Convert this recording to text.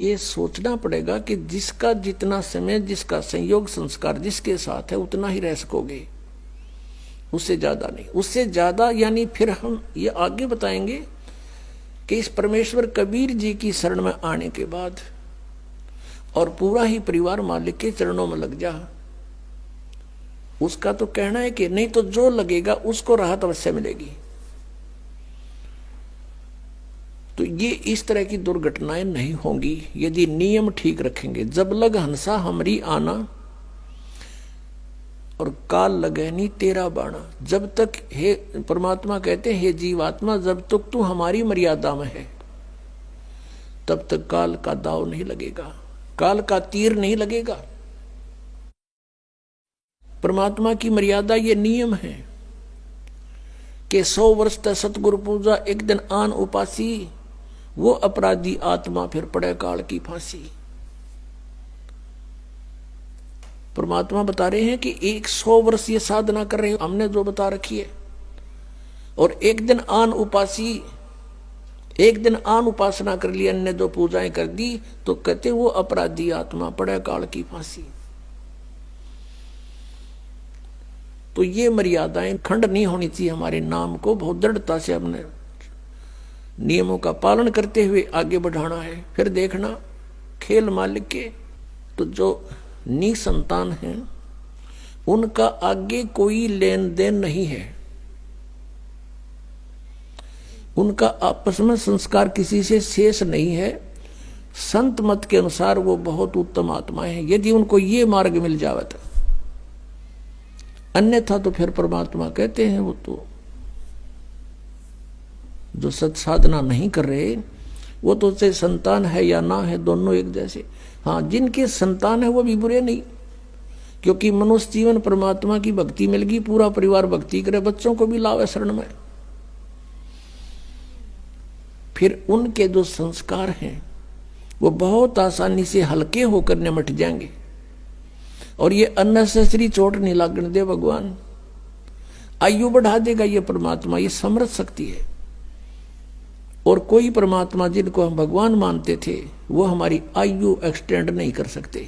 ये सोचना पड़ेगा कि जिसका जितना समय, जिसका संयोग संस्कार जिसके साथ है उतना ही रह सकोगे, उससे ज्यादा नहीं। उससे ज्यादा यानी फिर हम ये आगे बताएंगे कि इस परमेश्वर कबीर जी की शरण में आने के बाद और पूरा ही परिवार मालिक के चरणों में लग जा, उसका तो कहना है कि नहीं तो जो लगेगा उसको राहत अवश्य मिलेगी। तो ये इस तरह की दुर्घटनाएं नहीं होंगी यदि नियम ठीक रखेंगे। जब लग हंसा हमरी आना और काल लगे नहीं तेरा बाणा। जब तक, हे परमात्मा कहते हैं, हे जीवात्मा, जब तक तू हमारी मर्यादा में है तब तक काल का दाव नहीं लगेगा, काल का तीर नहीं लगेगा। परमात्मा की मर्यादा ये नियम है कि 100 वर्ष तक सतगुरु पूजा, एक दिन आन उपासी, वो अपराधी आत्मा फिर पड़े काल की फांसी। परमात्मा बता रहे हैं कि 100 वर्ष ये साधना कर रहे हो, हमने जो बता रखी है, और एक दिन आन उपासी, एक दिन आन उपासना कर ली, अन्य जो पूजाएं कर दी, तो कहते वो अपराधी आत्मा पड़े काल की फांसी। तो ये मर्यादाएं खंड नहीं होनी चाहिए। हमारे नाम को बहुत दृढ़ता से हमने नियमों का पालन करते हुए आगे बढ़ाना है। फिर देखना खेल मालिक के, तो जो निसंतान हैं उनका आगे कोई लेन देन नहीं है, उनका आपस में संस्कार किसी से शेष नहीं है। संत मत के अनुसार वो बहुत उत्तम आत्माएं हैं यदि उनको ये मार्ग मिल जावे तो। अन्यथा तो फिर परमात्मा कहते हैं वो तो जो सत साधना नहीं कर रहे, वो तो चाहे संतान है या ना है, दोनों एक जैसे। हाँ, जिनके संतान है वो भी बुरे नहीं, क्योंकि मनुष्य जीवन परमात्मा की भक्ति मिल गई, पूरा परिवार भक्ति करे, बच्चों को भी लावे शरण में। फिर उनके जो संस्कार हैं वो बहुत आसानी से हल्के होकर निमट जाएंगे, और ये अननेसेसरी चोट नहीं लागने दे भगवान। आयु बढ़ा देगा ये परमात्मा, ये समर्थ शक्ति है। और कोई परमात्मा जिनको हम भगवान मानते थे वो हमारी आयु एक्सटेंड नहीं कर सकते।